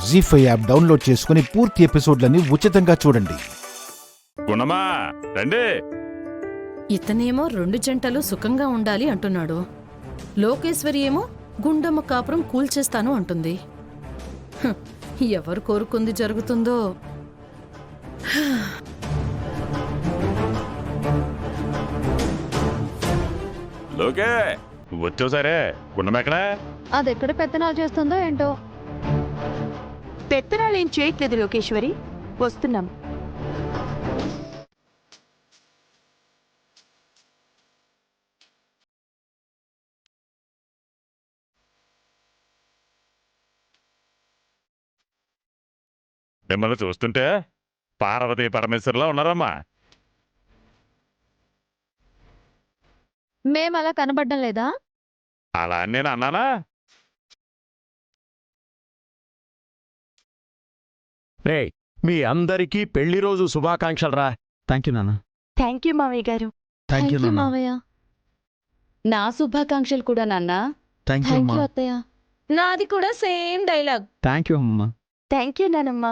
జీ5 app download చేసుకుని పూర్తి ఎపిసోడ్లని ఉచితంగా చూడండి. గుణమా రండి. ఇతనేమో 2 జంటలు సుఖంగా ఉండాలి అంటున్నాడు. లోకేశ్వరి ఏమో గుండమ్మ కాపురం కూల్చేస్తాను అంటుంది. ఎవరు కోరుకుంది జరుగుతుందో. లోకే వచ్చావు సరే. గుణమెక్కడా? అదెక్కడ పెత్తనాలు చేస్తుందో ఏంటో. పెత్తనాలేం చేయట్లేదు లోకేశ్వరి, వస్తున్నాం. మిమ్మల్ని చూస్తుంటే పార్వతీ పరమేశ్వర్లా ఉన్నారమ్మా. మేమలా కనబడ్డం లేదా? అలా అని నేను అన్నానా? రే, మీ అందరికీ పెళ్లి రోజు శుభాకాంక్షలు రా. థ్యాంక్ యూ నాన్న. థ్యాంక్ యూ మావయ్య గారు. థ్యాంక్ యూ నాన్న. మావయ్య. నా శుభాకాంక్షలు కూడా నాన్న. థ్యాంక్ యూ అమ్మా. అత్తయ్య. నాది కూడా సేమ్ డైలాగ్. థ్యాంక్ యూ అమ్మా. థ్యాంక్ యూ నానమ్మ.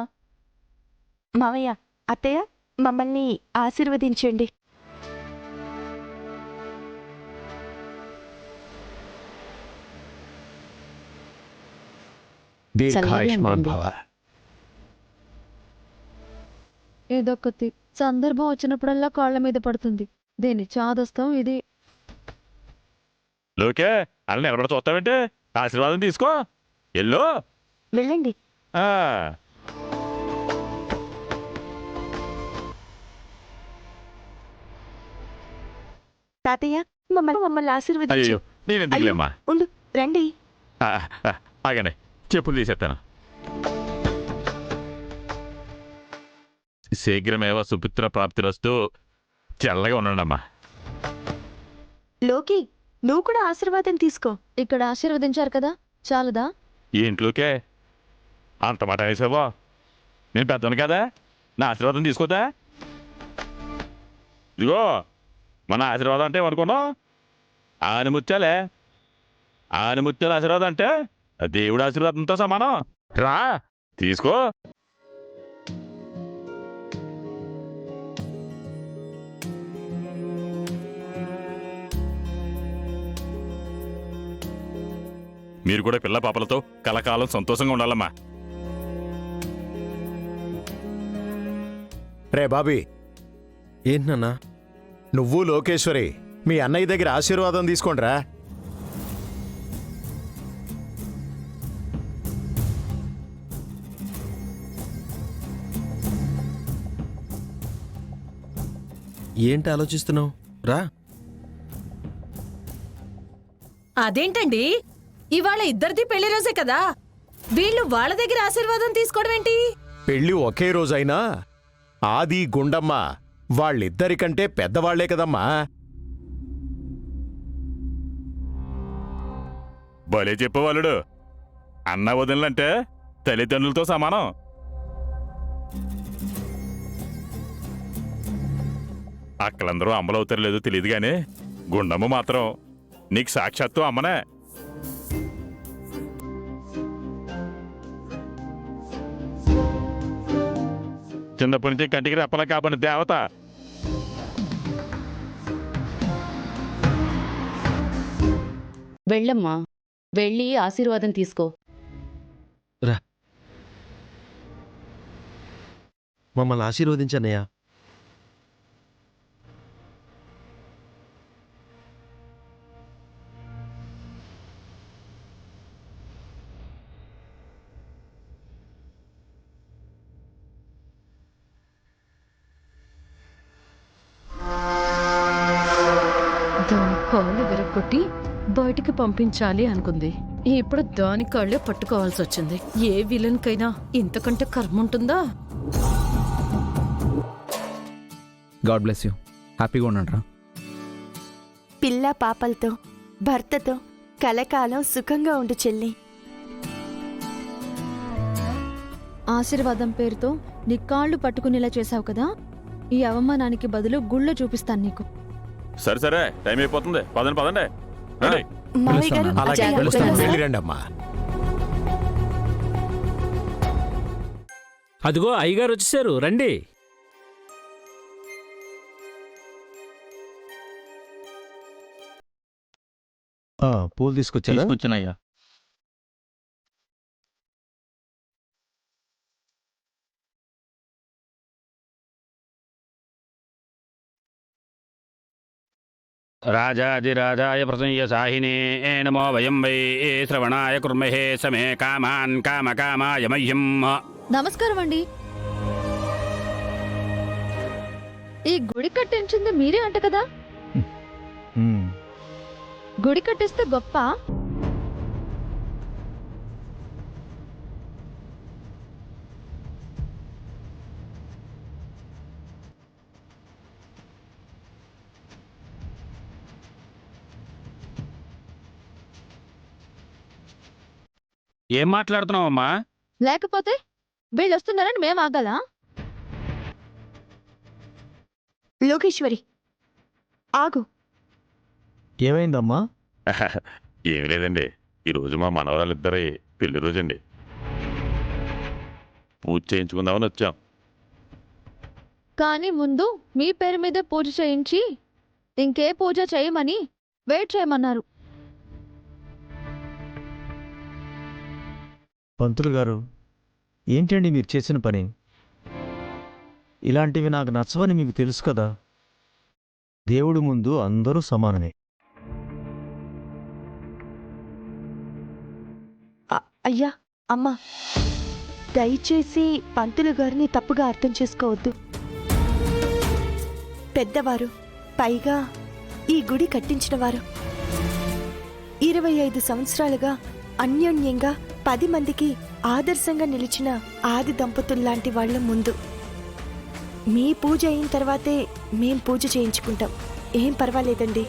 మావయ్య, అత్తయ్య మమ్మల్ని ఆశీర్వదించండి. దీర్ఘాయుష్మాన్ భవ. ఏదొక్కతి సందర్భం వచ్చినప్పుడల్లా కాళ్ళ మీద పడుతుంది. దేని చాదస్తం ఇది. లోకే అలా నిలబడి చూస్తావేంటి? ఆశీర్వాదం తీసుకో. ఎల్లో వెళ్ళండి. తాతయ్య మమ్మల్ని ఆశీర్వదించు. అయ్యో నేను ఎందుకులేమ్మా. ఉండు, రండి. ఆగండి, చెప్పులు తీసేస్తాను. శీఘ్రమేవ సుపుత్ర ప్రాప్తిరస్తూ. చల్లగా ఉండండమ్మా. లోకి, నువ్వు కూడా ఆశీర్వాదం తీసుకో. ఇక్కడ ఆశీర్వదించారు కదా, చాలదా? ఏంట్లోకే అంత మాట వేసావో? నేను పెద్దను కదా, నా ఆశీర్వాదం తీసుకోదా? ఇదిగో మన ఆశీర్వాదం అంటే ఏమనుకున్నావు? ఆనిముత్యాలే. ఆనిముత్యాల ఆశీర్వాదం అంటే దేవుడి ఆశీర్వాదంతో సమానం. రా తీసుకో. మీరు కూడా పిల్ల పాపలతో కలకాలం సంతోషంగా ఉండాలమ్మా. రే బాబీ, ఏంటన్నా? నువ్వు లోకేశ్వరి మీ అన్నయ్య దగ్గర ఆశీర్వాదం తీసుకోండిరా. ఏంటి ఆలోచిస్తున్నావు? రా. అదేంటండి, ఇవాళ ఇద్దరిది పెళ్లి రోజే కదా, వీళ్ళు వాళ్ళ దగ్గర ఆశీర్వాదం తీసుకోవడం ఏంటి? పెళ్లి ఒకే రోజైనా ఆది గుండమ్మ వాళ్ళిద్దరికంటే పెద్దవాళ్లే కదమ్మా. భలే చెప్పేవాళ్ళుడు. అన్న వదినలంటే తల్లిదండ్రులతో సమానం. అక్కలందరూ అమ్మలవుతారు లేదో తెలియదు కానీ గుండమ్మ మాత్రం నీకు సాక్షాత్తు అమ్మనే. చిన్నప్పటి నుంచి కంటికి రెప్పలా కాబడిన దేవత. వెళ్ళమ్మా, వెళ్ళి ఆశీర్వాదం తీసుకో. రా, మమ్మల్ని ఆశీర్వదించన్నయ్యా. దాని కాళ్ళు విరగొట్టి బయటికి పంపించాలి అనుకుంది. ఇప్పుడు దాని కాళ్ళే పట్టుకోవాల్సి వచ్చింది. ఏ విలన్ కైనా ఇంతకంటే కర్మ ఉంటుందా? God bless you. హ్యాపీగా ఉండండి రా. పిల్ల పాపలతో భర్తతో కలకాలం సుఖంగా ఉండు చెల్లి. ఆశీర్వాదం పేరుతో నీ కాళ్ళు పట్టుకునేలా చేశావు కదా, ఈ అవమానానికి బదులు గుళ్ళో చూపిస్తాను నీకు. సరే సరే, టైం అయిపోతుంది. పదండి పదండి. మావయ్య గారు, అలాగే అత్తయ్య, వెళ్ళొస్తాం. వెళ్ళొస్తాం. వెళ్ళిరండి అమ్మా. అదిగో అయ్యగారు వచ్చేసారు, రండి. పూలు తీసుకొచ్చారా? తీసుకొచ్చినయ్యా. రాజాదిరాజాయ ప్రసయ్య సాహినే నమో వయం వై శ్రవణాయ కుర్మహే సమే కామాన్ కామకామాయ మహ్యం. నమస్కారం అండి. ఈ గుడి కట్టించింది మీరే అంట కదా? గుడి కట్టిస్తే గొప్ప. ఏం మాట్లాడుతున్నావమ్మా? లేకపోతే వీళ్ళు వస్తున్నారని మేము ఆగాలా? లోకేశ్వరి ఆగు. ఏమైందమ్మా? ఏమి లేదండి, ఈరోజు మా మనవరాలిద్దరి పెళ్లి రోజండి. పూజ చేయించుకుందామని వచ్చాం. కానీ ముందు మీ పేరు మీద పూజ చేయించి ఇంకే పూజ చేయమని వెయిట్ చేయమన్నారు. పంతులు గారు, ఏంటండి మీరు చేసిన పని? ఇలాంటివి నాకు నచ్చవని మీకు తెలుసు కదా. దేవుడి ముందు అందరూ సమానమే. అయ్యా అమ్మా, దయచేసి పంతులు గారిని తప్పుగా అర్థం చేసుకోవద్దు. పెద్దవారు, పైగా ఈ గుడి కట్టించినవారు, 25 సంవత్సరాలుగా అన్యోన్యంగా 10 మందికి ఆదర్శంగా నిలిచిన ఆది దంపతుల్లాంటి వాళ్ళ ముందు మీ పూజ అయిన తర్వాతే మేం పూజ చేయించుకుంటాం. ఏం పర్వాలేదండి.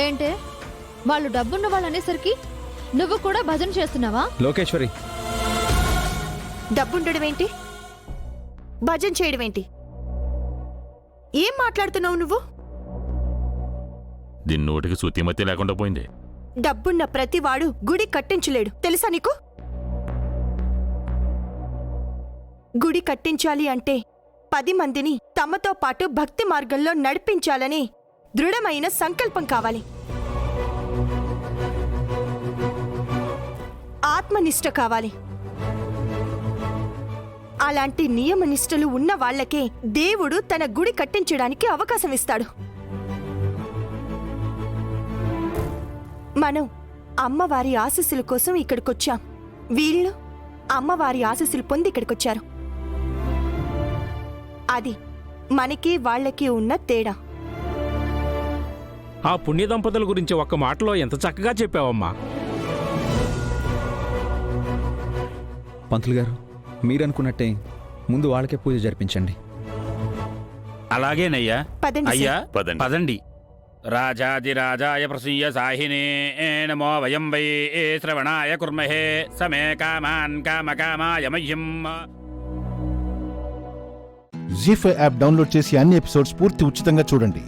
ఏంటే వాళ్ళు డబ్బున్న వాళ్ళు అనేసరికి నువ్వు కూడా భజన చేస్తున్నావా? లోకేశ్వరి, డబ్బుండడం ఏంటి, భజన చేయడం ఏంటి? ఏం మాట్లాడుతున్నావు నువ్వు? దీని నోటికి శుతిమతి లేకుండా పోయింది. డబ్బున్న ప్రతివాడు గుడి కట్టించలేడు, తెలుసా నీకు? గుడి కట్టించాలి అంటే 10 మందిని తమతో పాటు భక్తి మార్గంలో నడిపించాలని దృఢమైన సంకల్పం కావాలి. ఆత్మనిష్ట కావాలి. అలాంటి నియమనిష్టలు ఉన్న వాళ్లకే దేవుడు తన గుడి కట్టించడానికి అవకాశం ఇస్తాడు. మనం అమ్మవారి ఆశీస్సుల కోసం ఇక్కడికొచ్చాం. వీళ్ళు అమ్మవారి ఆశీస్సులు పొంది ఇక్కడికొచ్చారు. అది మనకి వాళ్ళకి ఉన్న తేడా. ఆ పుణ్య దంపతుల గురించి ఒక్క మాటలో ఎంత చక్కగా చెప్పావమ్మా. పంతులు గారు, మీరనుకున్నట్టే ముందు వాళ్ళకే పూజ జరిపించండి. అలాగేనయ్యా. పదండి అయ్యా సార్. పదండి. రాజాదిరాజాయ ప్రసయ్య సాహినే నమో వయం వై శ్రవణాయ కుర్మహే సమే కామాన్ కామకామాయ మహ్యం. జీ5 యాప్ డౌన్లోడ్ చేసి అన్ని ఎపిసోడ్స్ పూర్తి ఉచితంగా చూడండి.